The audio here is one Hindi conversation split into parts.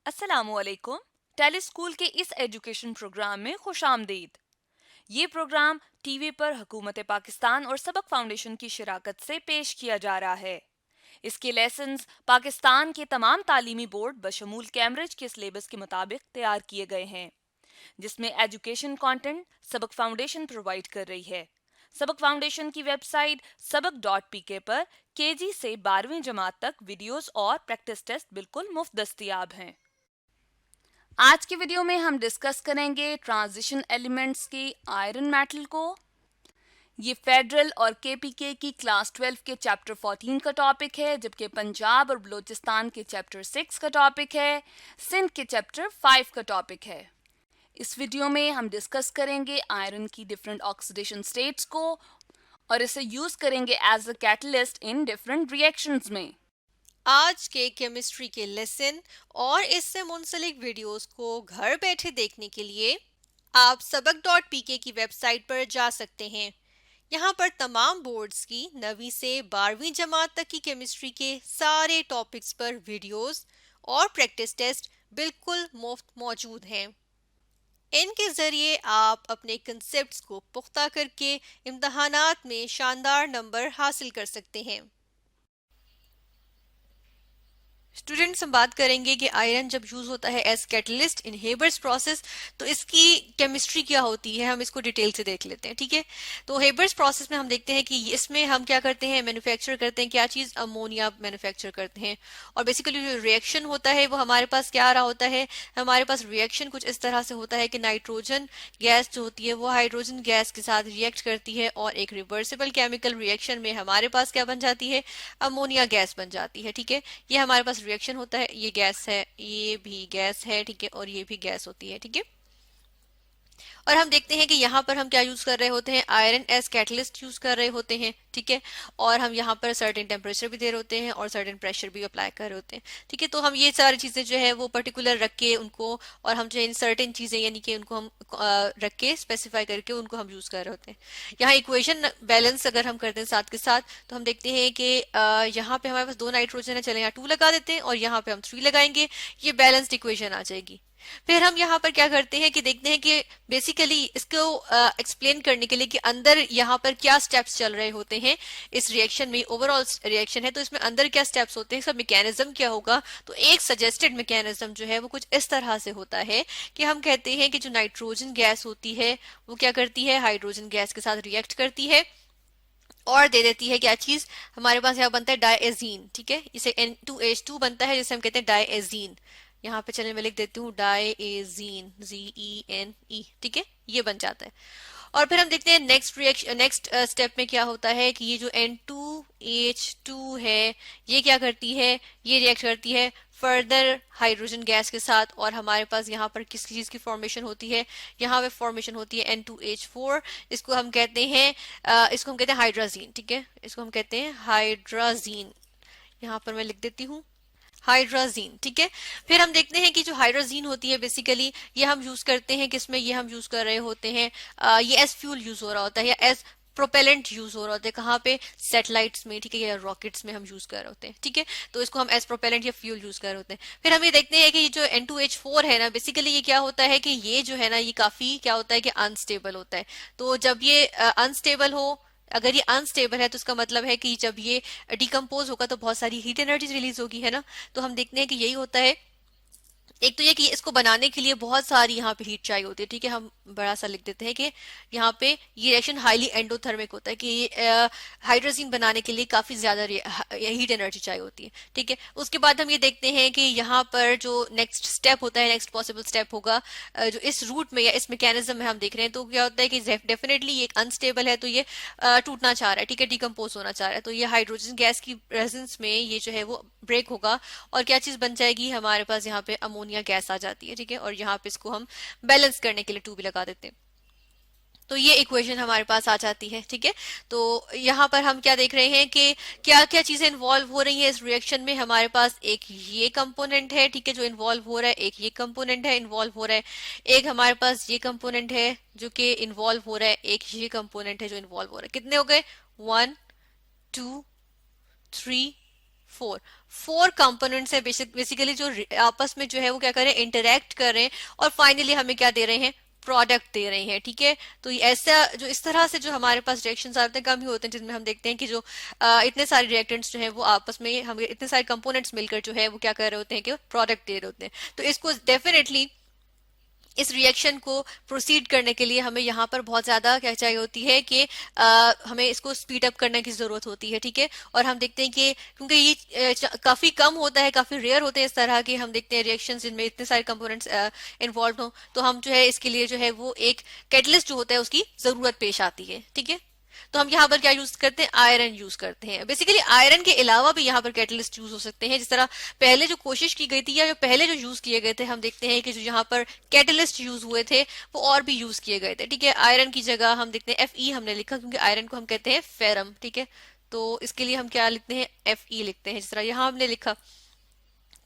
अस्सलामुअलैकुम। टेली स्कूल के इस एजुकेशन प्रोग्राम में खुशामदीद। ये प्रोग्राम टीवी पर हुकूमत पाकिस्तान और सबक फाउंडेशन की शिराकत से पेश किया जा रहा है। इसके लेसन्स पाकिस्तान के तमाम तालीमी बोर्ड बशमूल कैम्ब्रिज के सिलेबस के मुताबिक तैयार किए गए हैं, जिसमें एजुकेशन कंटेंट सबक फाउंडेशन प्रोवाइड कर रही है। सबक फाउंडेशन की वेबसाइट सबक.pk पर केजी से 12वीं जमात तक वीडियोस और प्रैक्टिस टेस्ट बिल्कुल मुफ्त दस्तयाब हैं। आज की वीडियो में हम डिस्कस करेंगे ट्रांजिशन एलिमेंट्स के आयरन मेटल को। ये फेडरल और केपीके की क्लास 12 के चैप्टर 14 का टॉपिक है, जबकि पंजाब और बलूचिस्तान के चैप्टर 6 का टॉपिक है, सिंध के चैप्टर 5 का टॉपिक है। इस वीडियो में हम डिस्कस करेंगे आयरन की डिफरेंट ऑक्सीडेशन स्टेट्स को और इसे यूज करेंगे as a catalyst in different reactions में। आज के केमिस्ट्री के लेसन और इससे मुंसलिक वीडियोस को घर बैठे देखने के लिए आप सबक.pk की वेबसाइट पर जा सकते हैं। यहाँ पर तमाम बोर्ड्स की 9वीं से 12वीं जमात तक की केमिस्ट्री के सारे टॉपिक्स पर वीडियोस और प्रैक्टिस टेस्ट बिल्कुल मुफ्त मौजूद हैं। इनके ज़रिए आप अपने कंसेप्ट्स को पुख्ता करके इम्तहानात में शानदार नंबर हासिल कर सकते हैं। स्टूडेंट्स, हम बात करेंगे कि आयरन जब यूज होता है as catalyst in Haber's process तो इसकी केमिस्ट्री क्या होती है, हम इसको डिटेल से देख लेते हैं। ठीक है, तो हेबर्स प्रोसेस में हम देखते हैं कि इसमें हम क्या करते हैं, मैन्युफैक्चर करते हैं क्या चीज, अमोनिया मैन्युफैक्चर करते हैं। और बेसिकली जो रिएक्शन होता है वो हमारे पास क्या आ रहा होता है, हमारे पास रिएक्शन कुछ इस तरह से होता है कि नाइट्रोजन गैस जो होती है वो हाइड्रोजन गैस के साथ रिएक्ट करती है और एक रिवर्सिबल केमिकल रिएक्शन में हमारे पास क्या बन जाती है, अमोनिया गैस बन जाती है। ठीक है, ये हमारे पास रिएक्शन होता है, ये गैस है, ये भी गैस है, ठीक है, और ये भी गैस होती है। ठीक है, और हम देखते हैं कि यहाँ पर हम क्या यूज कर रहे होते हैं, आयरन एज कैटलिस्ट यूज कर रहे होते हैं। ठीक है, और हम यहाँ पर सर्टेन टेम्परेचर भी दे रहे होते हैं और सर्टेन प्रेशर भी अप्लाई कर रहे होते हैं। ठीक है, तो हम ये सारी चीजें जो है वो पर्टिकुलर रख के उनको, और हम जो इन सर्टेन चीजें यानी कि उनको हम रख के स्पेसिफाई करके उनको हम यूज कर रहे होते हैं। यहाँ इक्वेशन बैलेंस अगर हम करते हैं साथ के साथ तो हम देखते हैं कि यहाँ पे हमारे पास 2 नाइट्रोजन है, चले यहाँ 2 लगा देते हैं और यहाँ पे हम 3 लगाएंगे, ये बैलेंस्ड इक्वेशन आ जाएगी। फिर हम यहाँ पर क्या करते हैं कि देखते हैं कि बेसिकली इसको एक्सप्लेन करने के लिए कि अंदर यहाँ पर क्या स्टेप्स चल रहे होते हैं इस रिएक्शन में, ओवरऑल रिएक्शन है तो इसमें अंदर क्या स्टेप्स होते हैं, सब मैकेनिज्म क्या होगा। तो एक सजेस्टेड मैकेनिज्म जो है वो कुछ इस तरह से होता है कि हम कहते हैं कि जो नाइट्रोजन गैस होती है वो क्या करती है, हाइड्रोजन गैस के साथ रिएक्ट करती है और दे देती है क्या चीज, हमारे पास यहाँ बनता है डायएजीन। ठीक है, इसे N2H2 बनता है जिसे हम कहते हैं डायएजीन। यहाँ पे चलिए मैं लिख देती हूँ डायएजीन, ZENE। ठीक है, ये बन जाता है। और फिर हम देखते हैं नेक्स्ट रिएक्शन, नेक्स्ट स्टेप में क्या होता है कि ये जो N2H2 है ये क्या करती है, ये रिएक्ट करती है फर्दर हाइड्रोजन गैस के साथ और हमारे पास यहाँ पर किस चीज की फॉर्मेशन होती है, यहाँ पे फॉर्मेशन होती है N2H4। इसको हम कहते हैं इसको हम कहते हैं हाइड्राजीन। ठीक है, इसको हम कहते हैं हाइड्राजीन, यहाँ पर मैं लिख देती हूँ हाइड्राजीन। ठीक है, फिर हम देखते हैं कि जो हाइड्राजीन होती है बेसिकली ये हम यूज करते हैं किसमें, ये हम यूज कर रहे होते हैं ये एज फ्यूल यूज हो रहा होता है या एज प्रोपेलेंट यूज हो रहा होता है, कहाँ पे, सैटेलाइट्स में। ठीक है, या रॉकेट्स में हम यूज कर रहे होते हैं। ठीक है, तो इसको हम एज प्रोपेलेंट या फ्यूल यूज कर रहे होते हैं। फिर हम ये देखते हैं कि ये जो N2H4 है ना, बेसिकली ये क्या होता है कि ये जो है ना ये काफी क्या होता है कि अनस्टेबल होता है। तो जब ये अनस्टेबल हो, अगर ये अनस्टेबल है तो इसका मतलब है कि जब ये डिकम्पोज होगा तो बहुत सारी हीट एनर्जी रिलीज होगी, है ना। तो हम देखते हैं कि यही होता है। एक तो ये कि इसको बनाने के लिए बहुत सारी यहाँ पे हीट चाहिए होती है। ठीक है, हम बड़ा सा लिख देते हैं कि यहाँ पे ये रिएक्शन हाईली एंडोथर्मिक होता है कि हाइड्रोजन बनाने के लिए काफी ज्यादा हीट एनर्जी चाहिए होती है। ठीक है, उसके बाद हम ये देखते हैं कि यहाँ पर जो नेक्स्ट स्टेप होता है, नेक्स्ट पॉसिबल स्टेप होगा जो इस रूट में या इस मैकेनिज्म में हम देख रहे हैं, तो क्या होता है कि डेफिनेटली ये अनस्टेबल है तो ये टूटना चाह रहा है। ठीक है, डिकम्पोज होना चाह रहा है, तो ये हाइड्रोजन गैस की प्रेजेंस में ये जो है वो ब्रेक होगा और क्या चीज बन जाएगी, हमारे पास यहाँ पे अमोनिया गैस आ जाती है। ठीक है, और यहाँ पे इसको हम बैलेंस करने के लिए 2 भी लगा देते हैं, तो ये इक्वेशन हमारे पास आ जाती है। ठीक है, तो यहाँ पर हम क्या देख रहे हैं कि क्या क्या चीजें इन्वॉल्व हो रही है इस रिएक्शन में, हमारे पास एक ये कंपोनेंट है, ठीक है, जो इन्वॉल्व हो रहा है, एक ये कंपोनेंट है इन्वॉल्व हो रहा है, एक हमारे पास ये कंपोनेंट है जो कि इन्वॉल्व हो रहा है, एक ये कंपोनेंट है जो इन्वॉल्व हो रहा है। कितने हो गए, 1 2 3 फोर, फोर कंपोनेंट्स है बेसिकली जो आपस में जो है वो क्या कर रहे हैं, इंटरेक्ट कर रहे हैं और फाइनली हमें क्या दे रहे हैं, प्रोडक्ट दे रहे हैं। ठीक है, तो ऐसा जो इस तरह से जो हमारे पास रिएक्शंस आते हैं कम ही होते हैं, जिसमें हम देखते हैं कि जो इतने सारे रिएक्टेंट्स जो है वो आपस में हम इतने सारे कंपोनेंट्स मिलकर जो है वो क्या कर रहे होते हैं कि प्रोडक्ट दे रहे होते हैं। तो इसको डेफिनेटली इस रिएक्शन को प्रोसीड करने के लिए हमें यहाँ पर बहुत ज्यादा क्या चाहिए होती है कि हमें इसको स्पीड अप करने की जरूरत होती है। ठीक है, और हम देखते हैं कि क्योंकि ये काफी कम होता है, काफी रेयर होते हैं इस तरह के हम देखते हैं रिएक्शंस जिनमें इतने सारे कंपोनेंट्स इन्वॉल्व हो, तो हम जो है इसके लिए जो है वो एक कैटलिस्ट जो होता है उसकी जरूरत पेश आती है। ठीक है, तो हम यहाँ पर क्या यूज करते हैं, आयरन यूज करते हैं। बेसिकली आयरन के अलावा भी यहाँ पर कैटलिस्ट यूज हो सकते हैं, जिस तरह पहले जो कोशिश की गई थी या जो पहले जो यूज किए गए थे, हम देखते हैं कि जो यहाँ पर कैटलिस्ट यूज हुए थे वो और भी यूज किए गए थे। ठीक है, आयरन की जगह हम देखते हैं Fe हमने लिखा क्योंकि आयरन को हम कहते हैं फेरम। ठीक है, तो इसके लिए हम क्या लिखते हैं, Fe लिखते हैं, जिस तरह यहाँ हमने लिखा।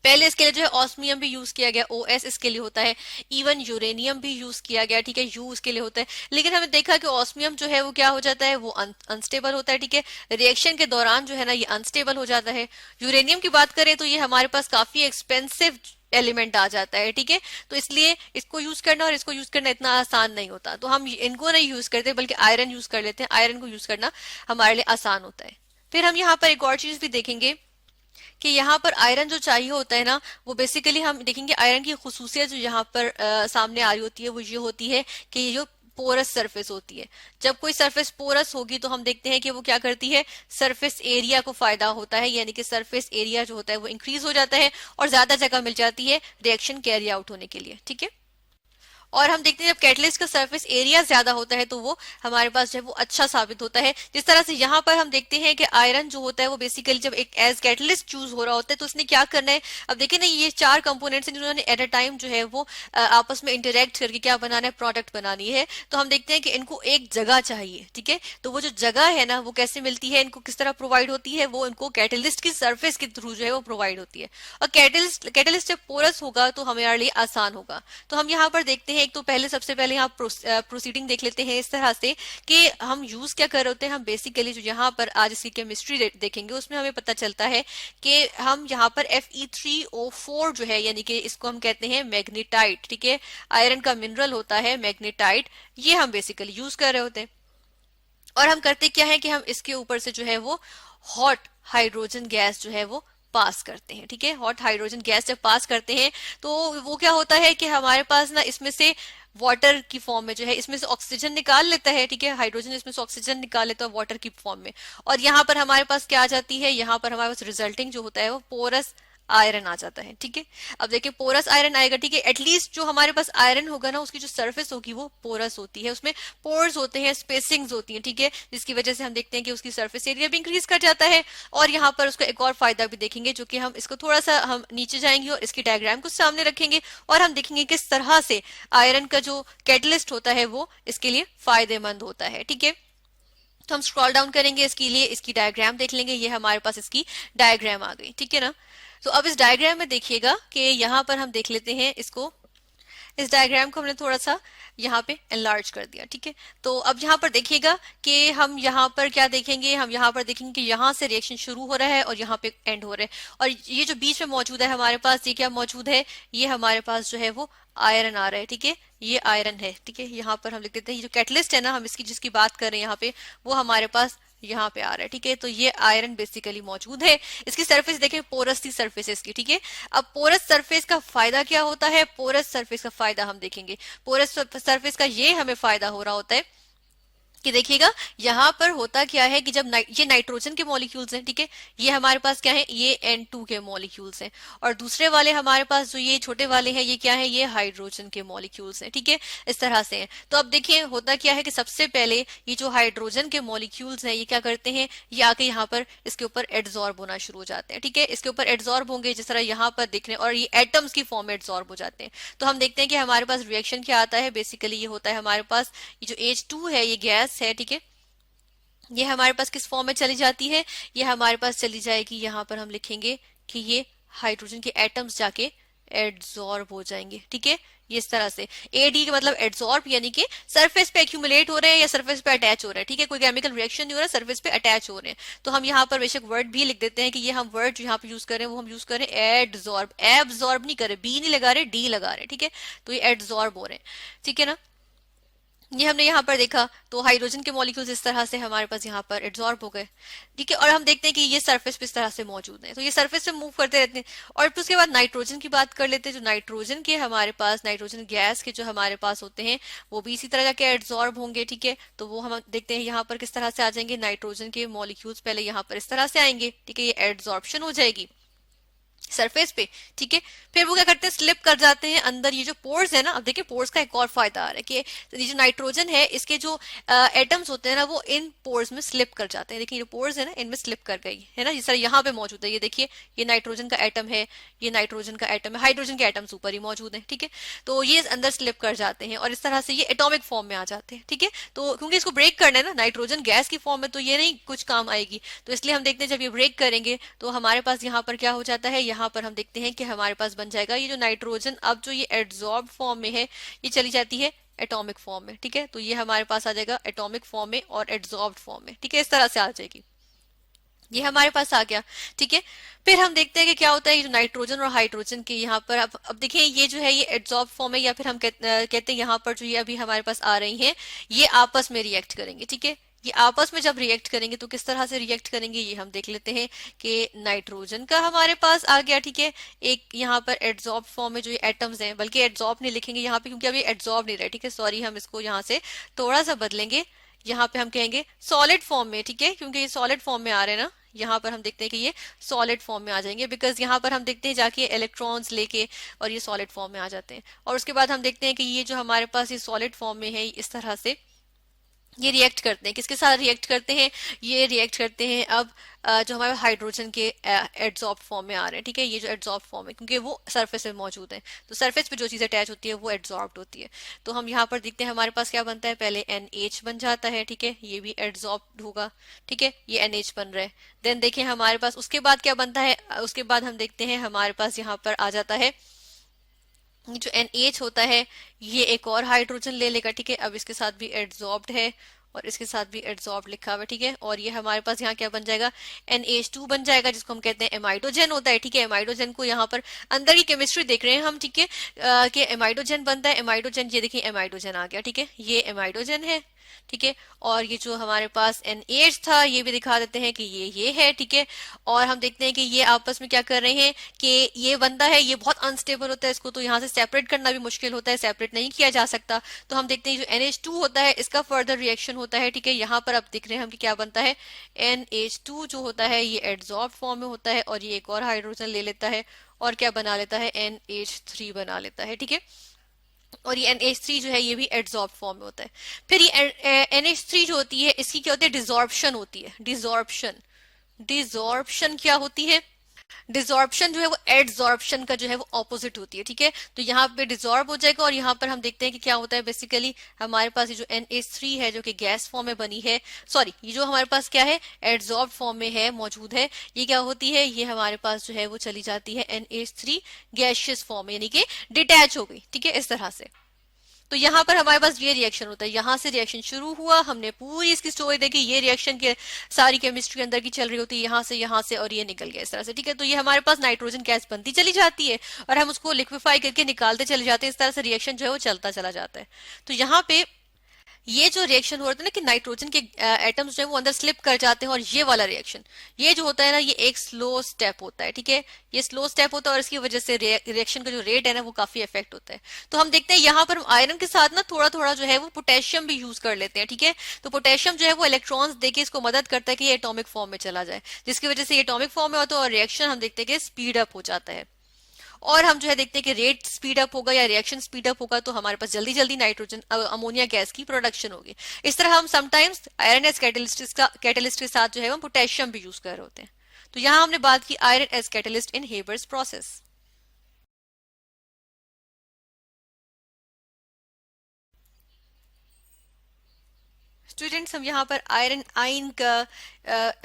पहले इसके लिए जो है ऑस्मियम भी यूज किया गया, OS इसके लिए होता है, इवन यूरेनियम भी यूज किया गया। ठीक है, यू इसके लिए होता है, लेकिन हमें देखा कि ऑस्मियम जो है वो क्या हो जाता है, वो अनस्टेबल होता है। ठीक है, रिएक्शन के दौरान जो है ना ये अनस्टेबल हो जाता है। यूरेनियम की बात करें तो ये हमारे पास काफी एक्सपेंसिव एलिमेंट आ जाता है। ठीक है, तो इसलिए इसको यूज करना और इसको यूज करना इतना आसान नहीं होता, तो हम इनको नहीं यूज करते बल्कि आयरन यूज कर लेते हैं। आयरन को यूज करना हमारे लिए आसान होता है। फिर हम यहाँ पर एक और चीज भी देखेंगे कि यहाँ पर आयरन जो चाहिए होता है ना, वो बेसिकली हम देखेंगे आयरन की खुसूसियत जो यहाँ पर सामने आ रही होती है वो ये होती है कि ये जो पोरस सरफेस होती है, जब कोई सरफेस पोरस होगी तो हम देखते हैं कि वो क्या करती है, सरफेस एरिया को फायदा होता है, यानी कि सरफेस एरिया जो होता है वो इंक्रीज हो जाता है और ज्यादा जगह मिल जाती है रिएक्शन कैरी आउट होने के लिए। ठीक है, और हम देखते हैं जब कैटलिस्ट का सरफेस एरिया ज्यादा होता है तो वो हमारे पास जो है वो अच्छा साबित होता है। जिस तरह से यहाँ पर हम देखते हैं कि आयरन जो होता है वो बेसिकली जब एक एज कैटलिस्ट चूज हो रहा होता है तो उसने क्या करना है, अब देखिए ना ये चार कंपोनेंट्स हैं जिन्होंने एट अ टाइम जो है वो आपस में इंटरेक्ट करके क्या बनाना है, प्रोडक्ट बनानी है। तो हम देखते हैं कि इनको एक जगह चाहिए। ठीक है, तो वो जो जगह है ना वो कैसे मिलती है, इनको किस तरह प्रोवाइड होती है, वो इनको कैटलिस्ट की सर्फेस के थ्रू जो है वो प्रोवाइड होती है। और कैटलिस्ट जब पोरस होगा तो हमारे लिए आसान होगा। तो हम यहाँ पर देखते हैं, एक तो पहले सबसे पहले यहाँ प्रोसीडिंग देख लेते हैं इस तरह से कि हम यूज क्या कर रहे होते हैं। हम बेसिकली जो यहाँ पर आज इसकी केमिस्ट्री देखेंगे उसमें हमें पता चलता है कि हम यहाँ पर Fe3O4 जो है, यानी कि इसको हम कहते हैं मैग्नेटाइट। ठीक है, आयरन का मिनरल होता है मैग्नेटाइट, ये हम बेसिकली यूज कर रहे होते हैं। और हम करते क्या है कि हम इसके ऊपर से जो है वो हॉट हाइड्रोजन गैस जो है वो पास करते हैं। ठीक है, हॉट हाइड्रोजन गैस जब पास करते हैं तो वो क्या होता है कि हमारे पास ना इसमें से वाटर की फॉर्म में जो है इसमें से ऑक्सीजन निकाल लेता है। ठीक है, हाइड्रोजन इसमें से ऑक्सीजन निकाल लेता है वाटर की फॉर्म में, और यहाँ पर हमारे पास क्या आ जाती है, यहाँ पर हमारे पास रिजल्टिंग जो होता है वो पोरस आयरन आ जाता है। ठीक है, अब देखिए पोरस आयरन आएगा। ठीक है, एटलीस्ट जो हमारे पास आयरन होगा ना उसकी जो सरफेस होगी वो पोरस होती है, उसमें पोर्स होते हैं, स्पेसिंग्स होती हैं। ठीक है, जिसकी वजह से हम देखते हैं कि उसकी सरफेस एरिया भी इंक्रीज कर जाता है। और यहाँ पर उसका एक और फायदा भी देखेंगे, जो कि हम इसको थोड़ा सा हम नीचे जाएंगे और इसकी डायग्राम को सामने रखेंगे और हम देखेंगे किस तरह से आयरन का जो कैटलिस्ट होता है वो इसके लिए फायदेमंद होता है। ठीक है, तो हम स्क्रॉल डाउन करेंगे, इसके लिए इसकी डायग्राम देख लेंगे। ये हमारे पास इसकी डायग्राम आ गई। ठीक है ना, तो अब इस डायग्राम में देखिएगा कि यहाँ पर हम देख लेते हैं इसको, इस डायग्राम को हमने थोड़ा सा यहाँ पे एनलार्ज कर दिया। ठीक है, तो अब यहाँ पर देखिएगा कि हम यहाँ पर क्या देखेंगे, हम यहाँ पर देखेंगे कि यहाँ से रिएक्शन शुरू हो रहा है और यहाँ पे एंड हो रहा है, और ये जो बीच में मौजूद है हमारे पास, ये क्या मौजूद है, ये हमारे पास जो है वो आयरन आ रहा है। ठीक है, ये आयरन है। ठीक है, यहाँ पर हम लिख देते हैं, ये जो कैटलिस्ट है ना हम इसकी जिसकी बात कर रहे हैं यहाँ पे, वो हमारे पास यहाँ पे आ रहा है। ठीक है, तो ये आयरन बेसिकली मौजूद है। इसकी सरफेस देखें, पोरस सी सरफेस है इसकी। ठीक है, अब पोरस सरफेस का फायदा क्या होता है, पोरस सरफेस का फायदा हम देखेंगे। पोरस सरफेस का ये हमें फायदा हो रहा होता है कि देखिएगा यहाँ पर होता क्या है कि जब ये नाइट्रोजन के मॉलिक्यूल्स हैं। ठीक है, ये हमारे पास क्या है, ये N2 के मॉलिक्यूल्स हैं, और दूसरे वाले हमारे पास जो ये छोटे वाले हैं ये क्या है, ये हाइड्रोजन के मॉलिक्यूल्स हैं। ठीक है, इस तरह से हैं। तो अब देखिए होता क्या है कि सबसे पहले ये जो हाइड्रोजन के मॉलिक्यूल्स हैं ये क्या करते हैं, ये आके यहाँ पर इसके ऊपर एड्सॉर्ब होना शुरू हो जाते हैं। ठीक है, इसके ऊपर एड्सॉर्ब होंगे जिस तरह यहाँ पर दिख रहे हैं, और ये एटम्स की फॉर्म में एड्सॉर्ब हो जाते हैं। तो हम देखते हैं कि हमारे पास रिएक्शन क्या आता है, बेसिकली ये होता है हमारे पास ये जो H2 है ये गैस है। ठीक है, ये हमारे पास किस फॉर्म में चली जाती है, ये हमारे पास चली जाएगी, यहाँ पर हम लिखेंगे कि ये हाइड्रोजन के एटम्स जाके एड्सॉर्ब हो जाएंगे। ठीक है, ये इस तरह से एडी का मतलब एड्सॉर्ब, यानी कि सरफेस पे एक्यूमुलेट हो रहे हैं या सरफेस पे अटैच हो रहे हैं, ठीक है, कोई केमिकल रिएक्शन नहीं हो रहा है, सरफेस पे अटैच हो रहे हैं। तो हम यहाँ पर बेशक वर्ड भी लिख देते हैं कि ये हम वर्ड जो यहाँ पे यूज कर रहे हैं वो हम यूज कर रहे हैं एडजॉर्ब, एब्जॉर्ब नहीं कर रहे, बी नहीं लगा रहे, डी लगा रहे हैं, ठीक है, तो ये एडजॉर्ब हो रहे हैं, ठीक है ना। ये हमने यहाँ पर देखा, तो हाइड्रोजन के मॉलिक्यूल्स इस तरह से हमारे पास यहाँ पर एड्सॉर्ब हो गए, ठीक है, और हम देखते हैं कि ये सरफेस पे इस तरह से मौजूद है, तो ये सरफेस पे मूव करते रहते हैं। और फिर उसके बाद नाइट्रोजन की बात कर लेते हैं। जो नाइट्रोजन के हमारे पास, नाइट्रोजन गैस के जो हमारे पास होते हैं वो भी इसी तरह के एड्सॉर्ब होंगे, ठीक है। तो वो हम देखते हैं यहाँ पर किस तरह से आ जाएंगे, नाइट्रोजन के मॉलिक्यूल्स पहले यहाँ पर इस तरह से आएंगे, ठीक है, ये एड्सॉर्प्शन हो जाएगी सरफेस पे, ठीक है। फिर वो क्या करते हैं, स्लिप कर जाते हैं अंदर, ये जो पोर्स है ना, अब देखिए पोर्स का एक और फायदा आ रहा है कि ये जो नाइट्रोजन है इसके जो एटम्स होते हैं ना वो इन पोर्स में स्लिप कर जाते हैं। देखिए ये पोर्स है ना, इनमें स्लिप कर गई है ना, जिस तरह यहाँ पे मौजूद है, ये देखिए ये नाइट्रोजन का एटम है, ये नाइट्रोजन का एटम है, हाइड्रोजन के एटम्स ऊपर ही मौजूद है, ठीक है। तो ये अंदर स्लिप कर जाते हैं और इस तरह से ये एटॉमिक फॉर्म में आ जाते हैं, ठीक है। तो क्योंकि इसको ब्रेक करना है ना, नाइट्रोजन गैस की फॉर्म में तो ये नहीं कुछ काम आएगी, तो इसलिए हम देखते हैं जब ये ब्रेक करेंगे तो हमारे पास यहाँ पर क्या हो जाता है, यहाँ पर हम देखते हैं कि हमारे पास बन जाएगा ये जो नाइट्रोजन, अब जो ये एड्सॉर्ब फॉर्म में है ये चली जाती है एटॉमिक फॉर्म में, ठीक है। तो ये हमारे पास आ जाएगा एटॉमिक फॉर्म में और एड्सॉर्ब फॉर्म में, ठीक है, इस तरह से आ जाएगी, ये हमारे पास आ गया, ठीक है। फिर हम देखते हैं कि क्या होता है, ये जो नाइट्रोजन और हाइड्रोजन के यहाँ पर अब देखिए ये जो है ये एड्सॉर्ब फॉर्म है, या फिर हम कहते हैं यहाँ पर जो ये अभी हमारे पास आ रही हैं ये आपस में रिएक्ट करेंगे, ठीक है। ये आपस में जब रिएक्ट करेंगे तो किस तरह से रिएक्ट करेंगे ये हम देख लेते हैं कि नाइट्रोजन का हमारे पास आ गया, ठीक है, एक यहाँ पर एड्सॉर्ब फॉर्म में जो ये एटम्स हैं, बल्कि एड्सॉर्ब नहीं लिखेंगे यहाँ पे क्योंकि अभी एड्सॉर्ब नहीं रहे, ठीक है, सॉरी, हम इसको यहाँ से थोड़ा सा बदलेंगे, यहाँ पे हम कहेंगे सॉलिड फॉर्म में, ठीक है, क्योंकि ये सॉलिड फॉर्म में आ रहे हैं ना, यहाँ पर हम देखते हैं कि ये सॉलिड फॉर्म में आ जाएंगे, बिकॉज यहाँ पर हम देखते हैं जाके इलेक्ट्रॉन्स लेके और ये सॉलिड फॉर्म में आ जाते हैं। और उसके बाद हम देखते हैं कि ये जो हमारे पास ये सॉलिड फॉर्म में है इस तरह से ये रिएक्ट करते हैं, किसके साथ रिएक्ट करते हैं, ये रिएक्ट करते हैं अब जो हमारे हाइड्रोजन के एड्सॉर्ब फॉर्म में आ रहे हैं, ठीक है, ये जो एड्सॉर्ब फॉर्म है क्योंकि वो सरफेस पे मौजूद है, तो सरफेस पे जो चीज अटैच होती है वो एड्सॉर्ब होती है। तो हम यहाँ पर देखते हैं हमारे पास क्या बनता है, पहले NH बन जाता है, ठीक है, ये भी एड्सॉर्ब होगा, ठीक है, ये NH बन रहा है। देन देखिए हमारे पास उसके बाद क्या बनता है, उसके बाद हम देखते हैं हमारे पास यहाँ पर आ जाता है ये जो NH होता है, ये एक और हाइड्रोजन ले लेगा, ठीक है, अब इसके साथ भी एड्सॉर्ब्ड है और इसके साथ भी एड्सॉर्ब लिखा हुआ है, ठीक है, और ये हमारे पास यहाँ क्या बन जाएगा, NH2 बन जाएगा, जिसको हम कहते हैं एमाइडोजन होता है, ठीक है। एमाइडोजन को यहाँ पर अंदर की केमिस्ट्री देख रहे हैं हम, ठीक है, कि एमाइडोजन बनता है, एमाइडोजन, ये देखिए एमाइडोजन आ गया, ठीक है, ये एमाइडोजन है, ठीक है। और ये जो हमारे पास NH था ये भी दिखा देते हैं कि ये है, ठीक है। और हम देखते हैं कि ये आपस में क्या कर रहे हैं कि ये बंदा है, ये बहुत अनस्टेबल होता है, इसको तो यहाँ से सेपरेट करना भी मुश्किल होता है, सेपरेट नहीं किया जा सकता। तो हम देखते हैं जो NH2 होता है इसका फर्दर रिएक्शन होता है, ठीक है, यहाँ पर अब दिख रहे हैं हम कि क्या बनता है, NH2 जो होता है ये एड्सॉर्ब फॉर्म में होता है और ये एक और हाइड्रोजन ले लेता है और क्या बना लेता है, NH3 बना लेता है, ठीक है। और ये NH3 जो है ये भी एड्सॉर्ब फॉर्म में होता है। फिर ये NH3 जो होती है इसकी क्या होती है, डिसॉर्प्शन होती है, डिसॉर्प्शन, डिसॉर्प्शन क्या होती है, डिसॉर्प्शन जो है वो एडसॉर्प्शन का जो है वो ऑपोजिट होती है, ठीक है। तो यहाँ पे डिसॉर्ब हो जाएगा और यहाँ पर हम देखते हैं कि क्या होता है, बेसिकली हमारे पास ये जो NH3 है जो कि गैस फॉर्म में बनी है, सॉरी, ये जो हमारे पास क्या है एडसॉर्ब फॉर्म में है मौजूद है, ये क्या होती है, ये हमारे पास जो है वो चली जाती है NH3 गैशियस फॉर्म में, यानी कि डिटैच हो गई, ठीक है, इस तरह से। तो यहाँ पर हमारे पास ये रिएक्शन होता है, यहाँ से रिएक्शन शुरू हुआ, हमने पूरी इसकी स्टोरी देखी, ये रिएक्शन के सारी केमिस्ट्री अंदर की चल रही होती है, यहाँ से और ये निकल गया इस तरह से, ठीक है। तो ये हमारे पास नाइट्रोजन गैस बनती चली जाती है और हम उसको लिक्विफाई करके निकालते चले जाते हैं, इस तरह से रिएक्शन जो है वो चलता चला जाता है। तो यहाँ पे ये जो रिएक्शन हो रहा था ना कि नाइट्रोजन के एटम्स जो है वो अंदर स्लिप कर जाते हैं, और ये वाला रिएक्शन ये जो होता है ना ये एक स्लो स्टेप होता है, ठीक है, ये स्लो स्टेप होता है और इसकी वजह से रिएक्शन का जो रेट है ना वो काफी इफेक्ट होता है। तो हम देखते हैं यहाँ पर हम आयरन के साथ ना थोड़ा थोड़ा जो है वो पोटेशियम भी यूज कर लेते हैं, ठीक है। तो पोटेशियम जो है वो इलेक्ट्रॉन्स देके इसको मदद करता है कि ये एटॉमिक फॉर्म में चला जाए, जिसकी वजह से ये एटॉमिक फॉर्म में होता है और रिएक्शन हम देखते हैं कि स्पीड अप हो जाता है। और हम जो है देखते हैं कि रेट स्पीड अप होगा या रिएक्शन स्पीड अप होगा तो हमारे पास जल्दी जल्दी नाइट्रोजन अमोनिया गैस की प्रोडक्शन होगी। इस तरह हम समटाइम्स आयरन एज कैटलिस्ट के साथ जो है हम पोटेशियम भी यूज कर रहे होते हैं। तो यहाँ हमने बात की iron as catalyst in Haber's process. Students हम यहाँ पर आयरन आयन का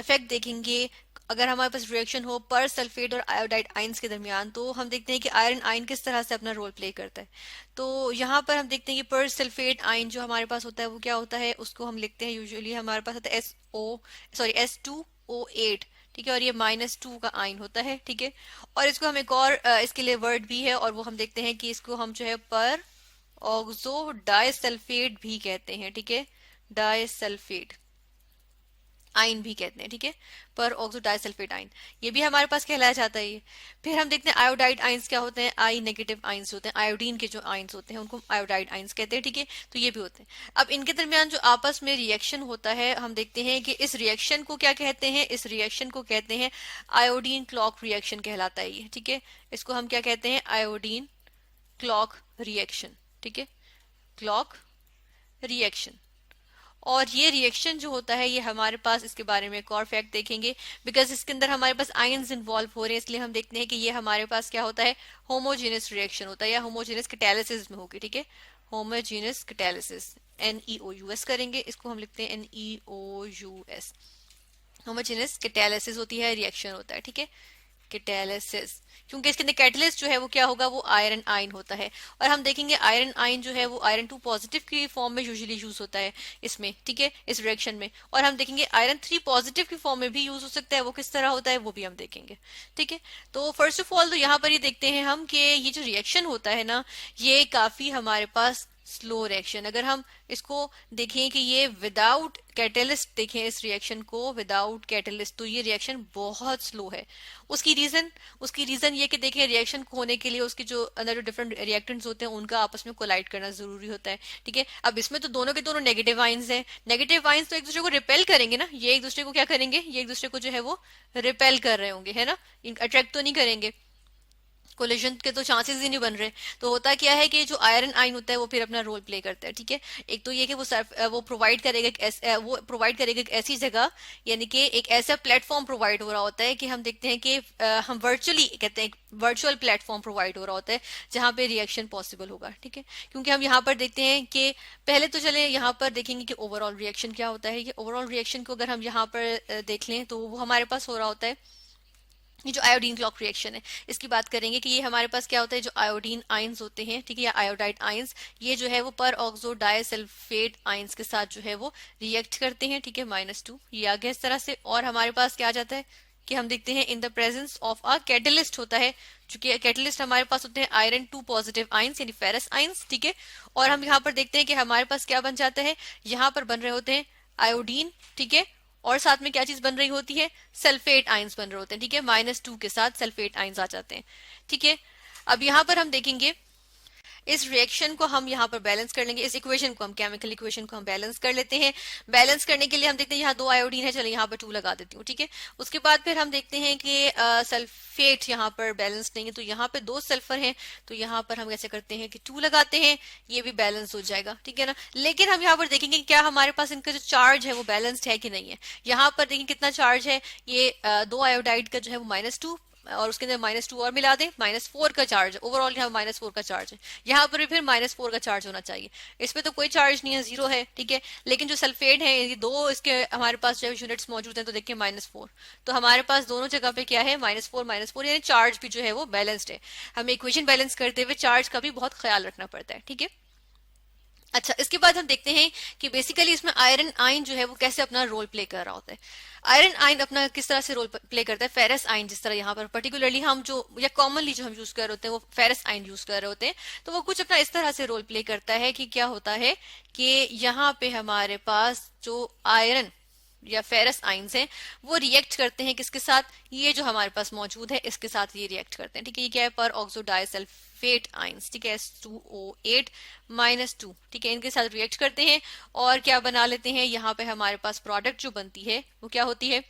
इफेक्ट देखेंगे अगर हमारे पास रिएक्शन हो पर सल्फेट और आयोडाइड आइंस के दरमियान, तो हम देखते हैं कि आयरन आइन किस तरह से अपना रोल प्ले करता है। तो यहाँ पर हम देखते हैं कि पर सल्फेट आइन जो हमारे पास होता है वो क्या होता है, उसको हम लिखते हैं यूजुअली हमारे पास होता है S2O8, ठीक है, और ये -2 का आइन होता है, ठीक है। और इसको हम एक और इसके लिए वर्ड भी है, और वो हम देखते हैं कि इसको हम जो है पर ऑक्सो डाइसल्फेट भी कहते हैं, ठीक है, डाइसल्फेट आइन भी कहते हैं, ठीक है, पर ऑक्सो डाइसल्फेट आइन, ये भी हमारे पास कहलाया जाता है ये। फिर हम देखते हैं आयोडाइड आइंस क्या होते हैं, आई नेगेटिव आइंस होते हैं, आयोडीन के जो आइंस होते हैं उनको आयोडाइड आइंस कहते हैं, ठीक है, तो ये भी होते हैं। अब इनके दरमियान जो आपस में रिएक्शन होता है, हम देखते हैं कि इस रिएक्शन को क्या कहते हैं, इस रिएक्शन को कहते हैं आयोडीन क्लॉक रिएक्शन कहलाता है ये, ठीक है, इसको हम क्या कहते हैं, आयोडीन क्लॉक रिएक्शन, ठीक है, क्लॉक रिएक्शन। और ये रिएक्शन जो होता है, ये हमारे पास इसके बारे में एक और फैक्ट देखेंगे, बिकॉज इसके अंदर हमारे पास आयंस इन्वॉल्व हो रहे हैं, इसलिए हम देखते हैं कि ये हमारे पास क्या होता है, होमोजेनस रिएक्शन होता है, या होमोजेनस कैटालिसिस में होगी, ठीक है, होमोजेनस कैटालिसिस, NEOUS करेंगे, इसको हम लिखते हैं NEOUS। होमोजेनस कैटालिसिस होती है, रिएक्शन होता है, ठीक है, कैटालिसिस, क्योंकि इसके अंदर कैटलिस्ट जो है वो क्या होगा, वो आयरन आइन होता है। और हम देखेंगे आयरन आइन जो है वो आयरन 2 पॉजिटिव की फॉर्म में यूजुअली यूज होता है इसमें, ठीक है, इस रिएक्शन में। और हम देखेंगे आयरन 3 पॉजिटिव की फॉर्म में भी यूज हो सकता है, वो किस तरह होता है वो भी हम देखेंगे, ठीक है। तो फर्स्ट ऑफ ऑल तो यहाँ पर ये देखते हैं हम कि ये जो रिएक्शन होता है ना, ये काफी हमारे पास स्लो रिएक्शन, अगर हम इसको देखें कि ये विदाउट कैटलिस्ट देखें इस रिएक्शन को विदाउट कैटलिस्ट, तो ये रिएक्शन बहुत स्लो है। उसकी रीजन ये कि देखें रिएक्शन को होने के लिए उसके जो अंदर जो डिफरेंट रिएक्टेंट्स होते हैं उनका आपस में कोलाइड करना जरूरी होता है, ठीक है। अब इसमें तो दोनों के दोनों नेगेटिव आइंस हैं, नेगेटिव आइंस तो एक दूसरे को रिपेल करेंगे ना, ये एक दूसरे को क्या करेंगे, ये एक दूसरे को जो है वो रिपेल कर रहे होंगे, है ना, अट्रैक्ट तो नहीं करेंगे, कोलिजन के तो चांसेस ही नहीं बन रहे। तो होता क्या है कि जो आयरन आइन होता है वो फिर अपना रोल प्ले करता है, ठीक है। एक तो ये कि वो प्रोवाइड करेगा वो प्रोवाइड करेगा एक ऐसी जगह, यानी कि एक ऐसा प्लेटफॉर्म प्रोवाइड हो रहा होता है कि हम देखते हैं कि हम वर्चुअली कहते हैं वर्चुअल प्लेटफॉर्म प्रोवाइड हो रहा होता है जहां पे रिएक्शन पॉसिबल होगा, ठीक है। क्योंकि हम यहाँ पर देखते हैं कि पहले तो चले यहाँ पर देखेंगे कि ओवरऑल रिएक्शन क्या होता है। ये ओवरऑल रिएक्शन को अगर हम यहाँ पर देख लें तो वो हमारे पास हो रहा होता है, ये जो आयोडीन क्लॉक रिएक्शन है इसकी बात करेंगे कि ये हमारे पास क्या होता है, जो आयोडीन आइंस होते हैं, ठीक है, या आयोडाइड आइंस, ये जो है वो पर ऑक्सो डाइसल्फेट आइंस के साथ जो है वो रिएक्ट करते हैं, ठीक है, -2, ये आ गया इस तरह से। और हमारे पास क्या आ जाता है कि हम देखते हैं in the presence of a catalyst होता है, चूंकि कैटलिस्ट हमारे पास होते हैं आयरन 2 पॉजिटिव आइंस यानी फेरस आइंस, ठीक है। और हम यहाँ पर देखते हैं कि हमारे पास क्या बन जाता है, यहाँ पर बन रहे होते हैं आयोडीन, ठीक है, और साथ में क्या चीज बन रही होती है, सल्फेट आइंस बन रहे होते हैं, ठीक है, -2 के साथ सल्फेट आइंस आ जाते हैं, ठीक है। अब यहाँ पर हम देखेंगे इस रिएक्शन को हम यहाँ पर बैलेंस कर लेंगे, इस इक्वेशन को हम केमिकल इक्वेशन को हम बैलेंस कर लेते हैं। बैलेंस करने के लिए हम देखते हैं यहाँ 2 आयोडीन है, चलो यहाँ पर 2 लगा देती हूँ, ठीक है। उसके बाद फिर हम देखते हैं कि सल्फेट यहाँ पर बैलेंस नहीं है, तो यहाँ पे 2 सल्फर हैं, तो यहाँ पर हम कैसे करते हैं कि 2 लगाते हैं, ये भी बैलेंस हो जाएगा, ठीक है ना। लेकिन हम यहाँ पर देखेंगे क्या हमारे पास इनका जो चार्ज है वो बैलेंस्ड है कि नहीं है। यहाँ पर देखेंगे कितना चार्ज है, ये 2 आयोडाइड का जो है वो -2 और उसके अंदर -2 और मिला दें, -4 का चार्ज, ओवरऑल यहाँ -4 का चार्ज है, यहाँ पर भी फिर -4 का चार्ज होना चाहिए। इसमें तो कोई चार्ज नहीं है, 0 है, ठीक है। लेकिन जो सल्फेट है ये 2 इसके हमारे पास जो यूनिट्स मौजूद हैं, तो देखिए -4, तो हमारे पास दोनों जगह पे क्या है, -4 यानी चार्ज भी जो है वो बैलेंस्ड है। हमें इक्वेशन बैलेंस करते हुए चार्ज का भी बहुत ख्याल रखना पड़ता है, ठीक है। अच्छा, इसके बाद हम देखते हैं कि बेसिकली इसमें आयरन आइन जो है वो कैसे अपना रोल प्ले कर रहा होता है। आयरन आइन अपना किस तरह से रोल प्ले करता है, फेरस आइन जिस तरह यहाँ पर पर्टिकुलरली हम जो या कॉमनली जो हम यूज कर रहे होते हैं वो फेरस आइन यूज कर रहे होते हैं, तो वो कुछ अपना इस तरह से रोल प्ले करता है कि क्या होता है कि यहाँ पे हमारे पास जो आयरन या फेरस आइंस हैं वो रिएक्ट करते हैं किसके साथ, ये जो हमारे पास मौजूद है इसके साथ ये रिएक्ट करते हैं, ठीक है। ये क्या है, पर ऑक्सो डाइसल्फेट आइंस, ठीक है, S2O8 -2, ठीक है, इनके साथ रिएक्ट करते हैं और क्या बना लेते हैं, यहाँ पे हमारे पास प्रोडक्ट जो बनती है वो क्या होती है,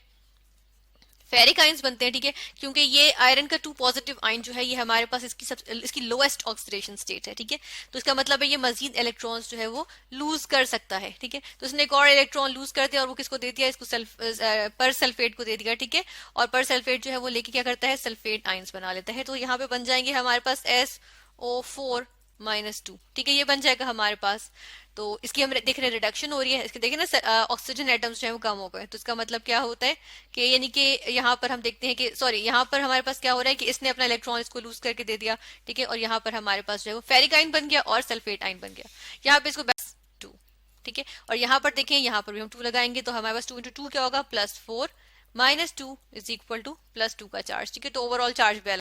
फेरिक आइंस बनते हैं, ठीक है। क्योंकि ये आयरन का 2 पॉजिटिव आइन जो है ये हमारे पास इसकी लोएस्ट ऑक्सीडेशन स्टेट है, ठीक है। तो इसका मतलब है ये मजीद इलेक्ट्रॉन्स जो है वो लूज कर सकता है, ठीक है। तो इसने एक और इलेक्ट्रॉन लूज कर दिया और वो किसको दे दिया, इसको पर सल्फेट को दे दिया, ठीक है। और पर सल्फेट जो है वो लेके क्या करता है, सल्फेट आइंस बना लेता है। तो यहाँ पे बन जाएंगे हमारे पास SO4 -2, ठीक है, ये बन जाएगा हमारे पास, तो इसकी हम देख रहे हैं रिडक्शन हो रही है, इसके देखें ना ऑक्सीजन एटम्स जो है वो कम हो गए, तो इसका मतलब क्या होता है कि यानी कि यहाँ पर हम देखते हैं कि सॉरी यहाँ पर हमारे पास क्या हो रहा है कि इसने अपना इलेक्ट्रॉन इसको लूज करके दे दिया, ठीक है, और यहाँ पर हमारे पास जो है वो फेरिक आयन बन गया और सल्फेट आयन बन गया। यहाँ पे इसको टू, ठीक है, और यहाँ पर देखें यहाँ पर भी हम 2 लगाएंगे तो हमारे पास 2 इंटू 2 क्या होगा, +4 -2 इज इक्वल टू +2 का चार्ज, ठीक है, तो ओवरऑल चार्ज बैलेंस